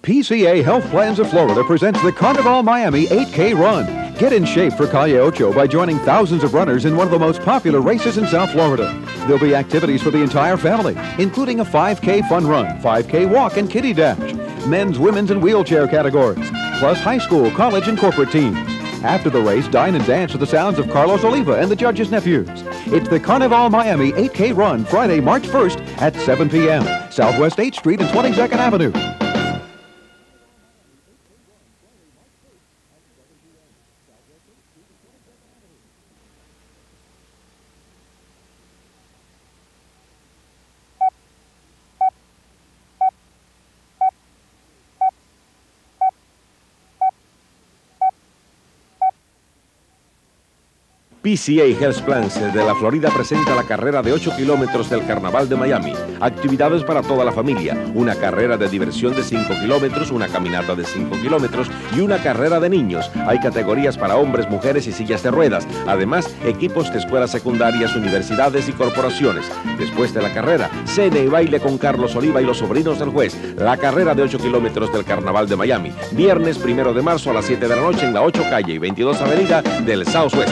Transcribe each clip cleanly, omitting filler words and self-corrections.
PCA Health Plans of Florida presents the Carnival Miami 8K Run. Get in shape for Calle Ocho by joining thousands of runners in one of the most popular races in South Florida. There'll be activities for the entire family, including a 5K fun run, 5K walk, and kiddie dash, men's, women's, and wheelchair categories, plus high school, college, and corporate teams. After the race, dine and dance to the sounds of Carlos Oliva and the Judge's Nephews. It's the Carnival Miami 8K Run, Friday, March 1st at 7 p.m. Southwest 8th Street and 22nd Avenue. PCA Health Plans de la Florida presenta la carrera de 8 kilómetros del Carnaval de Miami. Actividades para toda la familia, una carrera de diversión de 5 kilómetros, una caminata de 5 kilómetros y una carrera de niños. Hay categorías para hombres, mujeres y sillas de ruedas. Además, equipos de escuelas secundarias, universidades y corporaciones. Después de la carrera, cena y baile con Carlos Oliva y los sobrinos del juez. La carrera de 8 kilómetros del Carnaval de Miami. Viernes 1 de marzo a las 7 de la noche en la 8 calle y 22 avenida del Southwest.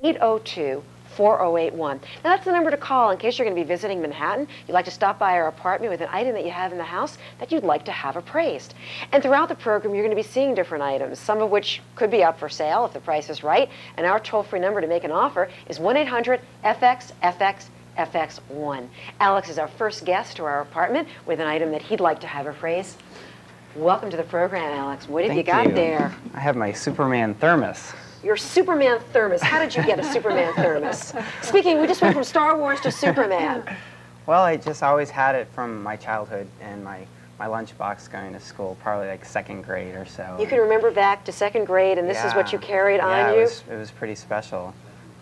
(802) 4081. Now that's the number to call in case you're going to be visiting Manhattan. You'd like to stop by our apartment with an item that you have in the house that you'd like to have appraised. And throughout the program, you're going to be seeing different items, some of which could be up for sale if the price is right. And our toll-free number to make an offer is 1-800-FX-FX-FX1. Alex is our first guest to our apartment with an item that he'd like to have appraised. Welcome to the program, Alex. What have you got there? I have my Superman thermos. Your Superman thermos. How did you get a Superman thermos? Speaking, we just went from Star Wars to Superman. Well, I just always had it from my childhood and my lunchbox going to school, probably like 2nd grade or so. You can remember back to 2nd grade, and this is what you carried on you? It was pretty special.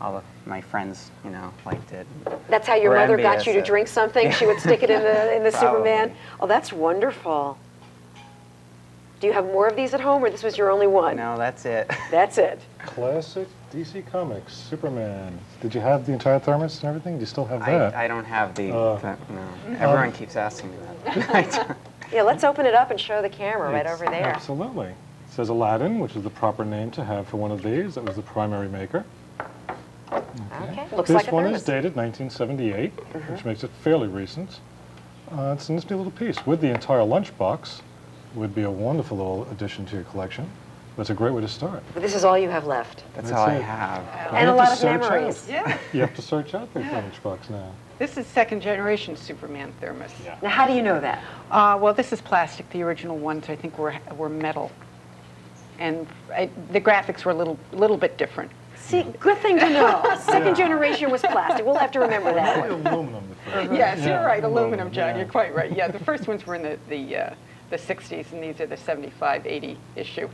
All of my friends, you know, liked it. That's how your mother got you to drink something? She would stick it in the Superman? Oh, that's wonderful. Do you have more of these at home, or this was your only one? No, that's it. That's it. Classic DC Comics, Superman. Did you have the entire thermos and everything? Do you still have that? I don't have the, no. Everyone keeps asking me that. Yeah, let's open it up and show the camera right over there. Absolutely. It says Aladdin, which is the proper name to have for one of these. That was the primary maker. Okay. Looks this like a one thermos. is dated 1978, which makes it fairly recent. It's a nifty little piece. With the entire lunchbox, would be a wonderful little addition to your collection. That's a great way to start. But this is all you have left. That's all I have. And a lot of memories. Yeah. You have to search out the lunchbox now. This is 2nd generation Superman thermos. Yeah. Now, how do you know that? Well, this is plastic. The original ones, I think, were metal. And the graphics were a little bit different. See, good thing to know. 2nd generation was plastic. We'll have to remember that one. Aluminum. Yes, you're right. Aluminum, John. You're quite right. Yeah, the first ones were in the 60s, and these are the 75, 80 issue.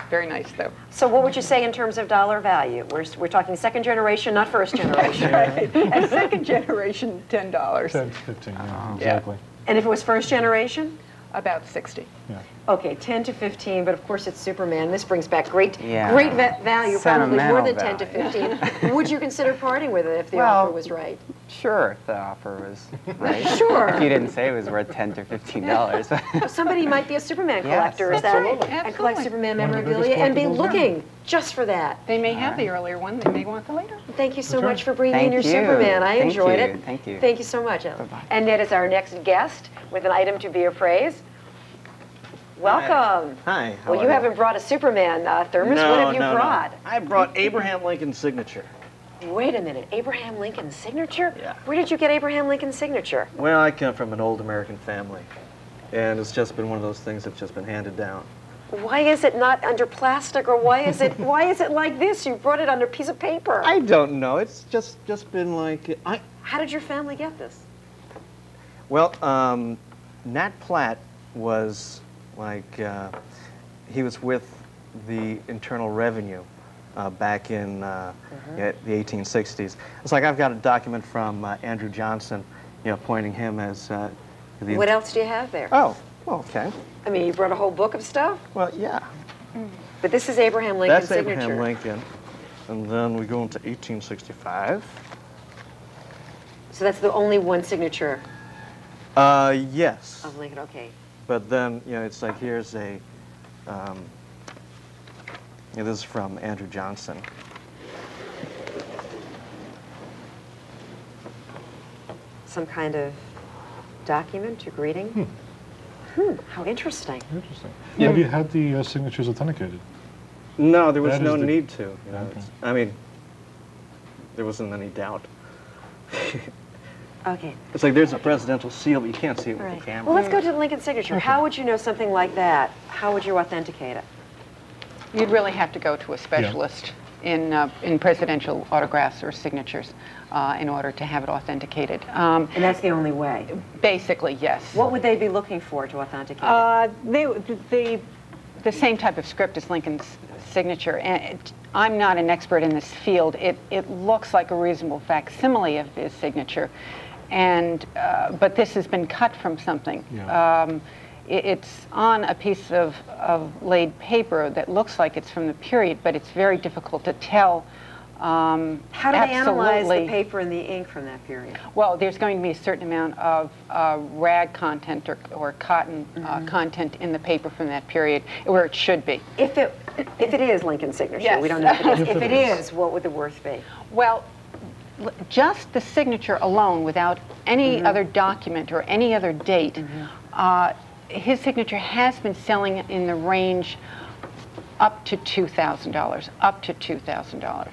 Very nice, though. So what would you say in terms of dollar value? We're talking 2nd generation, not 1st generation. Right. And 2nd generation, $10. 10 to 15, yeah, exactly. And if it was 1st generation? About 60. Yeah. Okay, 10 to 15, but of course it's Superman. This brings back great value, probably more than 10 to 15. Would you consider parting with it if the offer was right? Sure, if the offer was right. Sure. If you didn't say it was worth $10 to $15. Somebody might be a Superman collector, Yes, is that? absolutely. And collect Superman One of the memorabilia biggest and be collectibles looking just for that. They may have the earlier one. They may want the later. Thank you so That's right. much for bringing in Thank your you. Superman. I Thank enjoyed you. it. Thank you. Thank you so much, Ellen. Bye-bye. And Ned is our next guest with an item to be appraised. Welcome. Hi. Well, you haven't brought a Superman thermos. What have you brought? I brought Abraham Lincoln's signature. Wait a minute. Abraham Lincoln's signature? Yeah. Where did you get Abraham Lincoln's signature? Well, I come from an old American family, and it's just been one of those things that's just been handed down. Why is it not under plastic, or why is it like this? You brought it on a piece of paper. I don't know. It's just been like How did your family get this? Well, Nat Platt was like he was with the Internal Revenue back in the 1860s. It's like I've got a document from Andrew Johnson, appointing him as the... What else do you have there? Oh, well, okay. I mean, you brought a whole book of stuff? Well, yeah. But this is Abraham Lincoln's That's signature. Abraham Lincoln. And then we go into 1865. So that's the only one signature Yes. of Lincoln, okay. But then, it's like, here's a, this is from Andrew Johnson. Some kind of document or greeting? How interesting. Interesting. Have you had the signatures authenticated? No, there was That is no the- need to. Okay. I mean, there wasn't any doubt. Okay. It's like there's a presidential seal, but you can't see it with Right. the camera. Well, let's go to the Lincoln signature. How would you know something like that? How would you authenticate it? You'd really have to go to a specialist in presidential autographs or signatures in order to have it authenticated. And that's the only way. Basically, yes. What would they be looking for to authenticate it? The same type of script as Lincoln's signature. And I'm not an expert in this field. It looks like a reasonable facsimile of his signature, but this has been cut from something. Yeah. It's on a piece of laid paper that looks like it's from the period, but it's very difficult to tell. How do they analyze the absolutely. paper and the ink from that period? Well, there's going to be a certain amount of rag content or cotton content in the paper from that period, where it should be. If it is Lincoln's signature, Yes. we don't know if it is. If If it it is. is, what would the worth be? Well, just the signature alone, without any other document or any other date, his signature has been selling in the range up to $2,000, up to $2,000.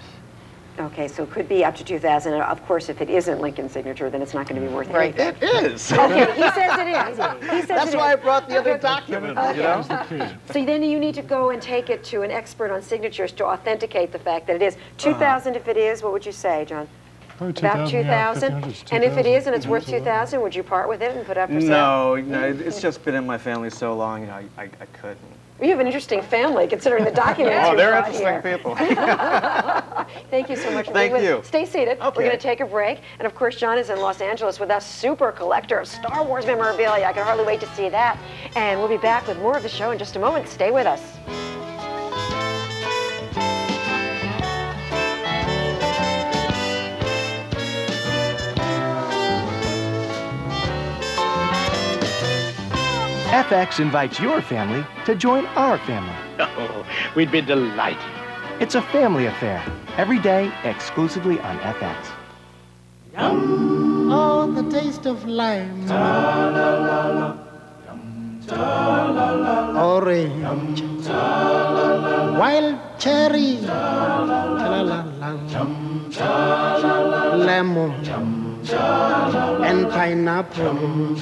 Okay, so it could be up to $2,000. Of course, if it isn't Lincoln's signature, then it's not going to be worth Right. anything. It is. Okay, he says it is. He says That's it why I is. brought the other document, That was the key. So then you need to go and take it to an expert on signatures to authenticate the fact that it is. 2,000 if it is, what would you say, John? Probably About 2,000? And if it is and it's worth 2,000, 2,000, would you part with it and put it up for sale? No, it's just been in my family so long, I couldn't. You have an interesting family, considering the documents Oh, you've they're got interesting here. people. Thank you so much for Thank being with you. us. Stay seated. Okay. We're going to take a break. And of course, John is in Los Angeles with us, super collector of Star Wars memorabilia. I can hardly wait to see that. And we'll be back with more of the show in just a moment. Stay with us. FX invites your family to join our family. Oh, we'd be delighted. It's a family affair. Every day, exclusively on FX. Oh, the taste of lime. Orange. Wild cherry. Lemon. And pineapple.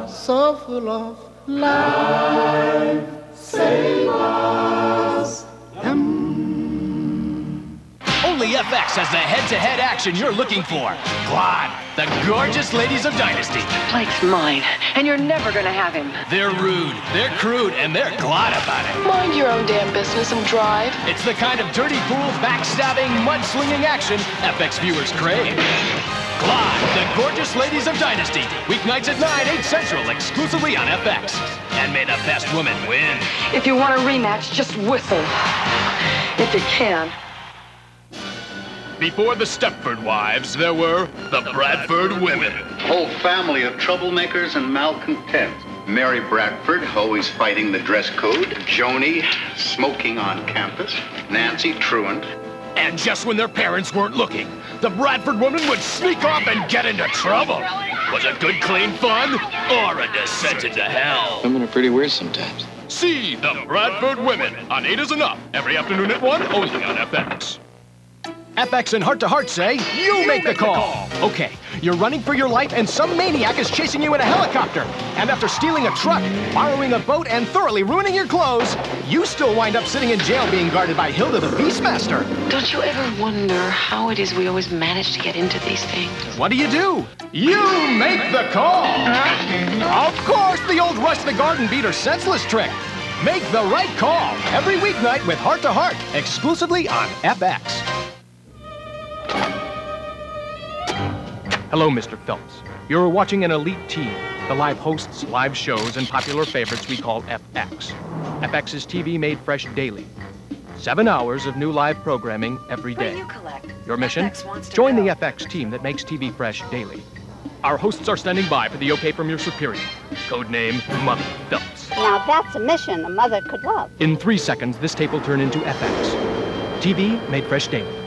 So full of life. Savers. Only FX has the head-to-head action you're looking for. Glad, the gorgeous ladies of Dynasty. Blake's mine, and you're never gonna have him. They're rude, they're crude, and they're glad about it. Mind your own damn business and drive. It's the kind of dirty pool, backstabbing, mudslinging action FX viewers crave. Glide, the gorgeous ladies of Dynasty. Weeknights at 9, 8 Central, exclusively on FX. And may the best woman win. If you want a rematch, just whistle. If you can. Before the Stepford wives, there were the Bradford women. Whole family of troublemakers and malcontents. Mary Bradford, always fighting the dress code. Joni, smoking on campus. Nancy Truant. And just when their parents weren't looking, the Bradford woman would sneak off and get into trouble. Was it good, clean fun or a descent into hell? Women are pretty weird sometimes. See The Bradford Women on 8 is Enough, every afternoon at 1, only on FX. FX and Heart to Heart say, you make the call. Okay, you're running for your life and some maniac is chasing you in a helicopter. And after stealing a truck, borrowing a boat, and thoroughly ruining your clothes, you still wind up sitting in jail being guarded by Hilda the Beastmaster. Don't you ever wonder how it is we always manage to get into these things? What do? You make the call. Of course, the old Rush the Garden Beater senseless trick. Make the right call every weeknight with Heart to Heart, exclusively on FX. Hello, Mr. Phelps. You're watching an elite team. The live hosts, live shows, and popular favorites we call FX. FX is TV made fresh daily. 7 hours of new live programming every day. What do you collect? Your mission? Join the FX team that makes TV fresh daily. Our hosts are standing by for the okay from your superior. Codename Mother Phelps. Now that's a mission a mother could love. In 3 seconds, this tape will turn into FX. TV made fresh daily.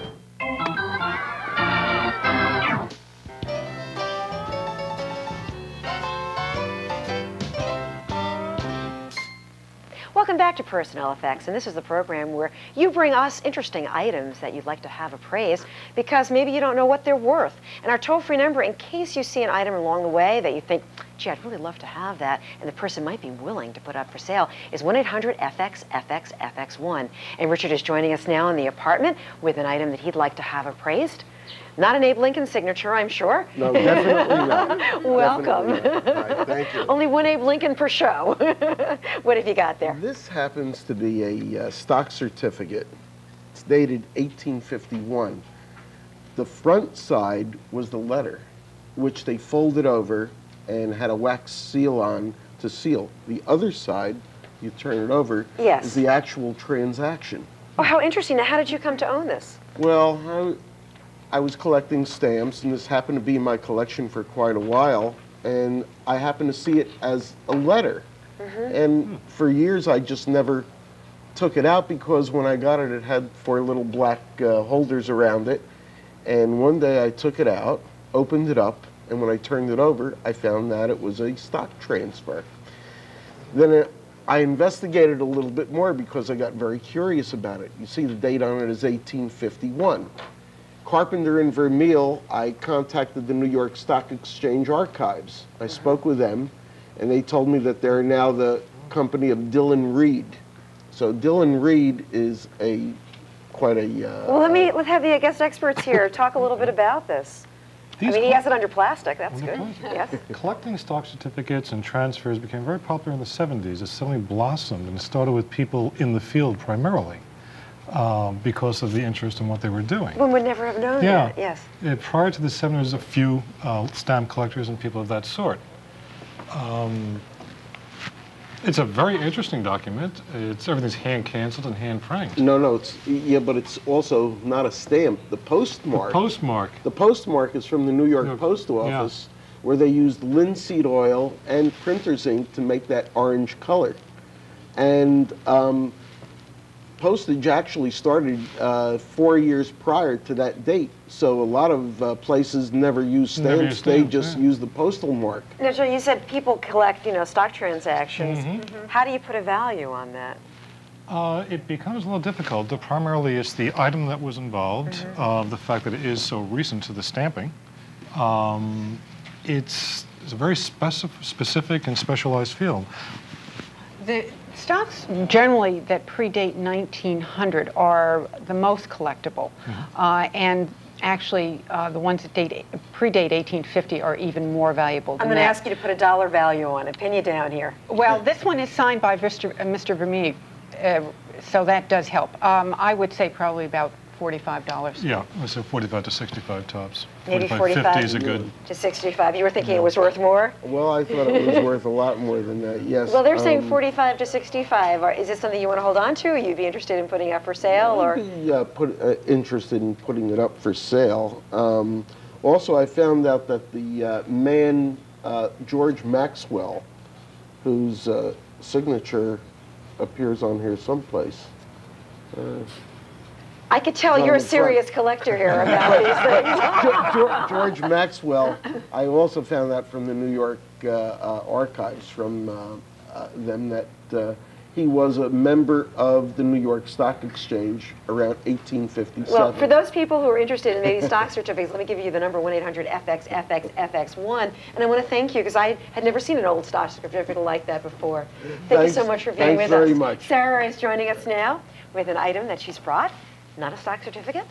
Welcome back to Personnel Effects, and this is the program where you bring us interesting items that you'd like to have appraised because maybe you don't know what they're worth. And our toll-free number, in case you see an item along the way that you think, gee, I'd really love to have that, and the person might be willing to put up for sale, is 1-800-FX-FX-FX1. And Richard is joining us now in the apartment with an item that he'd like to have appraised. Not an Abe Lincoln signature, I'm sure. No, definitely not. Welcome. Definitely not. Right, thank you. Only one Abe Lincoln per show. What have you got there? This happens to be a stock certificate. It's dated 1851. The front side was the letter, which they folded over and had a wax seal on to seal. The other side, you turn it over, yes, is the actual transaction. Oh, how interesting. Now, how did you come to own this? Well, I was collecting stamps, and this happened to be in my collection for quite a while, and I happened to see it as a letter. And for years, I just never took it out because when I got it, it had 4 little black holders around it. And one day I took it out, opened it up, and when I turned it over, I found that it was a stock transfer. Then I investigated a little bit more because I got very curious about it. You see the date on it is 1851. Carpenter and Vermeil, I contacted the New York Stock Exchange Archives. I spoke with them, and they told me that they're now the company of Dillon Read. So Dillon Read is quite a... well, let's have the guest experts here talk a little bit about this. I mean, he has it under plastic. That's good. Yes. Collecting stock certificates and transfers became very popular in the 70s. It suddenly blossomed, and it started with people in the field primarily. Because of the interest in what they were doing. One would never have known that, yes. Prior to the 70s, there was a few stamp collectors and people of that sort. It's a very interesting document. Everything's hand-canceled and hand-franked. No, but it's also not a stamp. The postmark. The postmark. The postmark is from the New York Post Office, where they used linseed oil and printer's ink to make that orange color. And postage actually started 4 years prior to that date. So a lot of places never use stamps. They just use the postal mark. Now, so you said people collect, stock transactions. How do you put a value on that? It becomes a little difficult. Primarily, it's the item that was involved, the fact that it is so recent to the stamping. It's a very specific and specialized field. The stocks generally that predate 1900 are the most collectible, and actually the ones that predate 1850 are even more valuable. I'm going to ask you to put a dollar value on it. Pin you down here. Well, this one is signed by Mr. Vermeil, so that does help. I would say probably about $45. Yeah, I said 45 to 65 tops. Maybe 45 50 is a good. To 65. You were thinking it was worth more? Well, I thought it was worth a lot more than that, yes. Well, they're saying 45 to 65. Is this something you want to hold on to? Or you'd be interested in putting up for sale? Or? I'd be interested in putting it up for sale. Also, I found out that the man, George Maxwell, whose signature appears on here someplace. I could tell you're a serious collector here about these things. George Maxwell, I also found that from the New York archives, from them that He was a member of the New York Stock Exchange around 1857. Well, for those people who are interested in maybe stock certificates, let me give you the number 1-800-FX-FX-FX1. And I want to thank you because I had never seen an old stock certificate like that before. Thank you so much for being with us. Thanks very much. Sarah is joining us now with an item that she's brought. Not a stock certificate.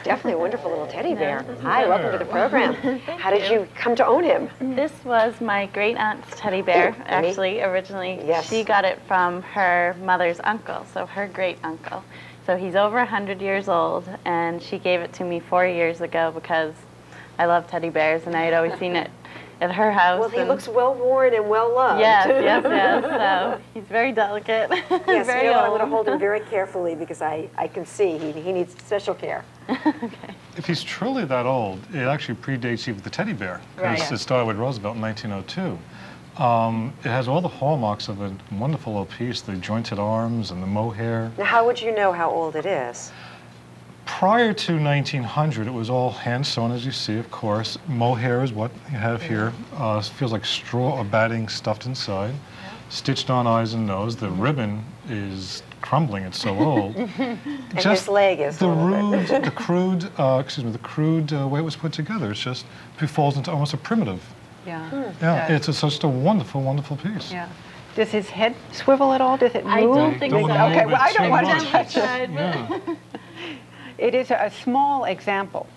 Definitely a wonderful little teddy bear. Hi, welcome to the program. How did you come to own him? This was my great aunt's teddy bear, actually, originally. Yes. She got it from her mother's uncle, so her great uncle. So he's over 100 years old, and she gave it to me 4 years ago because I love teddy bears, and I had always seen it at her house. Well, he looks well worn and well loved. Yes, yes, yes. So he's very delicate. Yes, very I'm old. going to hold him very carefully because I can see he needs special care. Okay. If he's truly that old, it actually predates even the teddy bear. Right. It started with Roosevelt in 1902. It has all the hallmarks of a wonderful little piece, the jointed arms and the mohair. Now, how would you know how old it is? Prior to 1900, it was all hand-sewn, as you see, of course. Mohair is what you have here. It feels like straw or batting stuffed inside. Stitched-on eyes and nose. The ribbon is crumbling. It's so old. And his leg is the crude way it was put together. It falls into almost a primitive. Yeah. Yeah. It's just a wonderful, wonderful piece. Yeah. Does his head swivel at all? Does it move? I don't think so. Okay, well, I don't want to much. touch it. It is a small example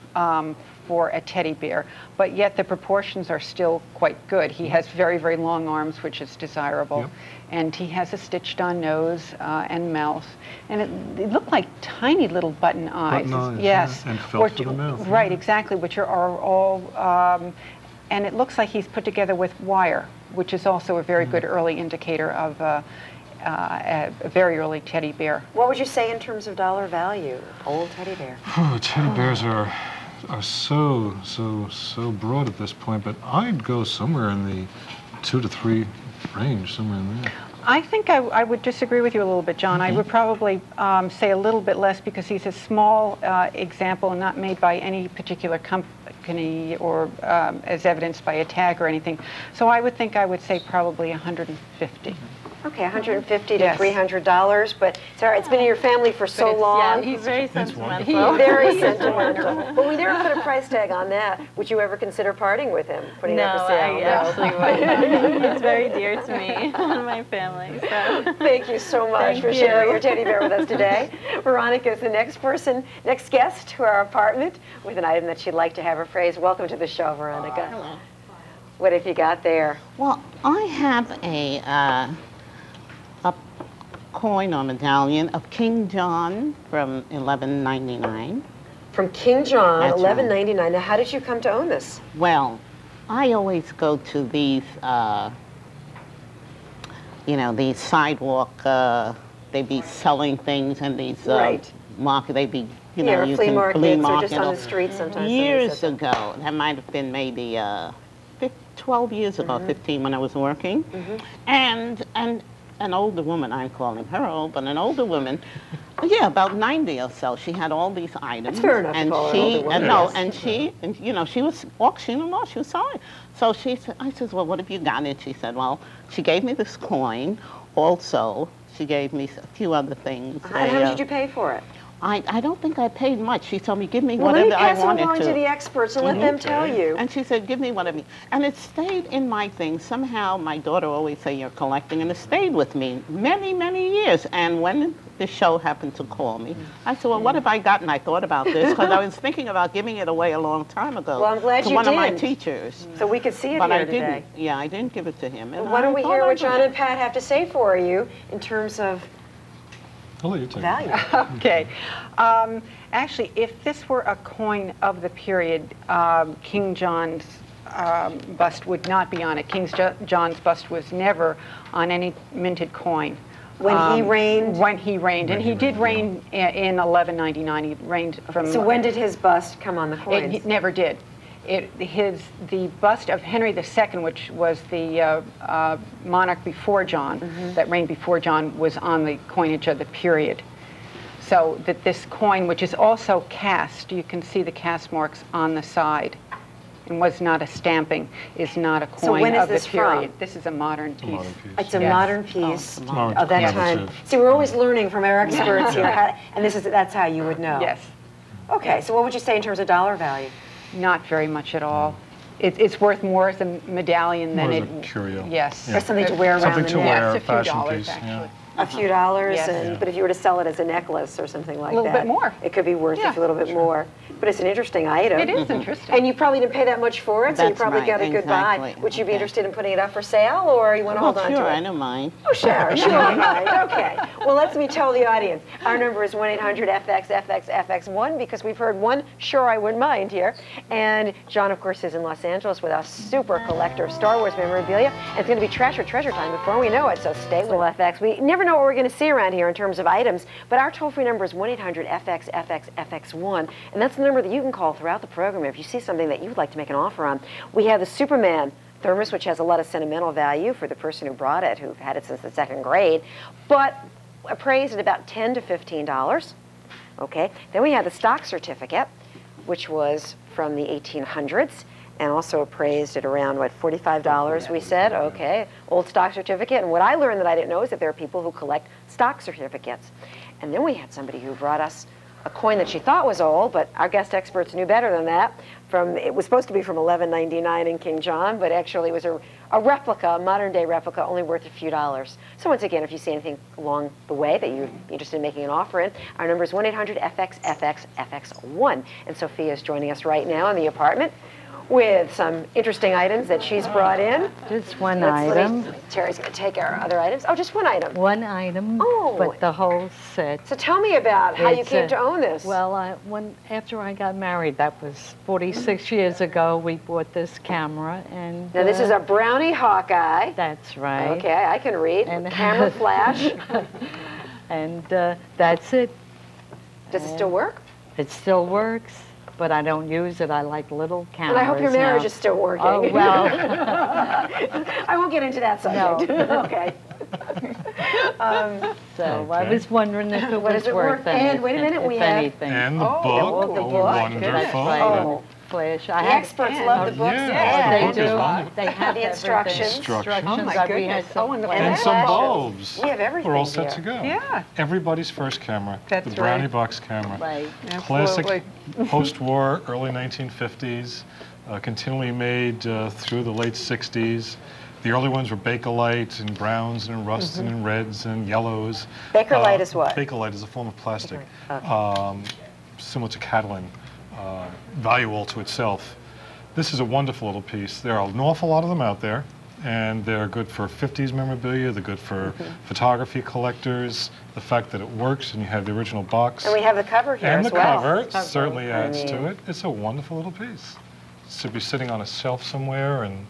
for a teddy bear, but yet the proportions are still quite good. He has very, very long arms, which is desirable, and he has a stitched-on nose and mouth, and it looked like tiny little button eyes. Yes, and felt for the mouth. Right, exactly, which are all, and it looks like he's put together with wire, which is also a very good early indicator of a very early teddy bear. What would you say in terms of dollar value, old teddy bear? Teddy bears are so broad at this point, but I'd go somewhere in the 2 to 3 range, somewhere in there. I think I would disagree with you a little bit, John. I would probably say a little bit less because he's a small example and not made by any particular company or as evidenced by a tag or anything. So I would say probably 150. Okay, $150 to $300, but Sarah, it's been in your family for so long. Yeah, he's very sentimental. Very sentimental. But we never put a price tag on that. Would you ever consider parting with him, putting it up for sale? I actually wouldn't. He's very dear to me and my family. So. Thank you so much for sharing your teddy bear with us today. Veronica is the next guest to our apartment with an item that she'd like to have appraised. Welcome to the show, Veronica. Hello. What have you got there? Well, I have a coin or medallion of King John from 1199. From King John, That's 1199. Right. Now, how did you come to own this? Well, I always go to these, these sidewalk, they be selling things and these market, they be, flea markets or just on the street sometimes. Years ago, that might have been maybe 12 years ago, 15 when I was working, and an older woman, I'm calling her old, but an older woman, about 90 or so. She had all these items. That's fair enough and to call she, her older woman. she was auctioning them off. She was selling. So I said, well, what have you got? And she said, well, she gave me this coin. Also, she gave me a few other things. And how did you pay for it? I don't think I paid much. She told me, give me whatever I wanted to. Let me pass it along to the experts and let them tell you. And she said, give me whatever. And it stayed in my thing. Somehow, my daughter always say, you're collecting, and it stayed with me many, many years. And when the show happened to call me, I said, well, what have I gotten? I thought about this, because I was thinking about giving it away a long time ago. Well, I'm glad to you one did. of my teachers. So we could see it but here I today. didn't. Yeah, I didn't give it to him. Well, why don't we hear what John and Pat have to say for you in terms of value? Okay. Actually, if this were a coin of the period, King John's bust would not be on it. King John's bust was never on any minted coin. When he reigned? When he reigned. And he did reign in 1199. He reigned from... So when did his bust come on the coins? It never did. The bust of Henry II, which was the monarch before John, that reigned before John, was on the coinage of the period. So that this coin, which is also cast, you can see the cast marks on the side. and was not a stamping, is not a So coin when is of the this period. from? This is a modern piece. It's a Yes. modern piece modern. of that Yes. time. See, we're always learning from our experts here, and that's how you would know. Yes. Okay, so what would you say in terms of dollar value? Not very much at all. It's worth more as a medallion than More it. as a curio. Yes. Or something to wear around Something the to neck. wear, It's a few fashion dollars, piece. actually. Yeah. A few dollars, Yes. but if you were to sell it as a necklace or something like that, A little bit more. it could be worth a little bit more. But it's an interesting item. It is interesting. And you probably didn't pay that much for it, so you That's probably right, got a good buy. exactly. Would you be interested in putting it up for sale, or you want to hold on sure, to it? I don't mind. Oh, sure, sure, right. Okay. Well, let me tell the audience. Our number is 1-800-FX-FX-FX1 because we've heard one, sure, I wouldn't mind here. And John, of course, is in Los Angeles with a super collector of Star Wars memorabilia. And it's going to be treasure time before we know it, so stay with FX. We never know what we're going to see around here in terms of items, but our toll-free number is 1-800-FX-FX-FX1, and that's the number that you can call throughout the program if you see something that you would like to make an offer on. We have the Superman thermos, which has a lot of sentimental value for the person who brought it, who had it since the 2nd grade, but appraised at about $10 to $15. Okay. Then we have the stock certificate, which was from the 1800s, and also appraised at around, what, $45, we said? Okay, old stock certificate. And what I learned that I didn't know is that there are people who collect stock certificates. And then we had somebody who brought us a coin that she thought was old, but our guest experts knew better than that. It was supposed to be from 1199 in King John, but actually it was a replica, a modern-day replica, only worth a few dollars. So once again, if you see anything along the way that you're interested in making an offer in, our number is 1-800-FX-FX-FX1. And Sophia is joining us right now in the apartment with some interesting items that she's brought in. Just one item. Terry's going to take our other items. Oh, just one item. One item, Oh. but the whole set. So tell me about how you came to own this. Well, after I got married, that was 46 years ago, we bought this camera. And Now this is a Brownie Hawkeye. That's right. Okay, I can read. And camera flash. And that's it. Does it still work? It still works, but I don't use it. I like little cameras. And I hope your marriage now. is still working. Oh, well. I won't get into that subject. No. Okay. So I was wondering if it What was is it worth worth? anything. And wait a minute, we if have- anything. And the book. The book. Wonderful. That's right. Oh. Flash. The experts love the books. Yeah, They the book is do. wonderful. They have The instructions. Instructions. Oh, my We had goodness. some And the And some flashes. bulbs. We have everything We're all set here. to go. Yeah. Everybody's first camera. That's the Brownie right. box camera. Right. Classic Absolutely. post-war, early 1950s, continually made through the late 60s. The early ones were Bakelite and browns and rust and reds and yellows. Bakelite is what? Bakelite is a form of plastic, Okay. similar to Catalin, value all to itself. This is a wonderful little piece. There are an awful lot of them out there, and they're good for 50s memorabilia. They're good for photography collectors. The fact that it works and you have the original box. And we have the cover here And as the well. cover certainly adds I to mean- it. It's a wonderful little piece. It should be sitting on a shelf somewhere and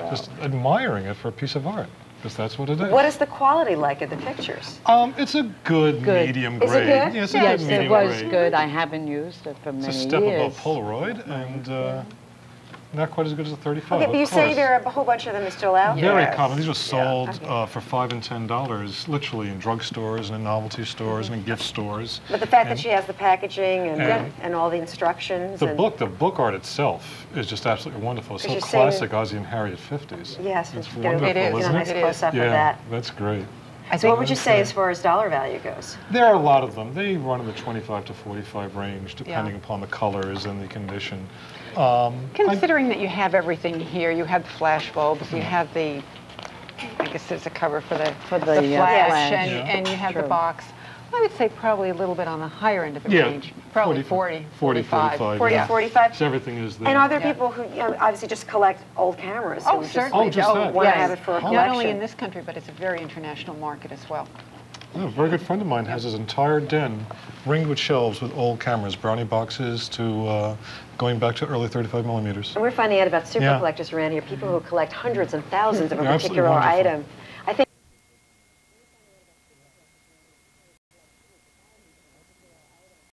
just admiring it for a piece of art, because that's what it is. What is the quality like of the pictures? It's a good, medium Is it grade. good? Yeah, it's a Yes, good it medium was grade. good. I haven't used it for It's many a step years. above Polaroid, and not quite as good as a 35. Okay, but you of say course. there are a whole bunch of them still out there. Very common. These are sold Okay. for $5 and $10, literally in drugstores and in novelty stores and in gift stores. But the fact And that she has the packaging and, and all the instructions. the and book art itself is just absolutely wonderful. It's so Because you're saying- classic Ozzie and Harriet 50s. Yes, it's get wonderful, a, get isn't a nice it? close-up yeah, of that. that's great. So what would you say as far as dollar value goes? There are a lot of them. They run in the 25 to 45 range, depending upon the colors and the condition. Considering that you have everything here, you have flash bulbs, you have the, I guess there's a cover for the flash, flash. and you have the box. I would say probably a little bit on the higher end of the Yeah, range. Probably 40, 45. 40, yeah. 45? So everything is there. And are there people who obviously just collect old cameras? Oh, who just certainly. Oh, just that. want to yes. have it for a collection? Not only in this country, but it's a very international market as well. Yeah, a very good friend of mine has his entire den ringed with shelves with old cameras, Brownie boxes to going back to early 35 millimeters. And we're finding out about super Yeah. collectors around here, people who collect hundreds and thousands of a They're absolutely particular wonderful. item.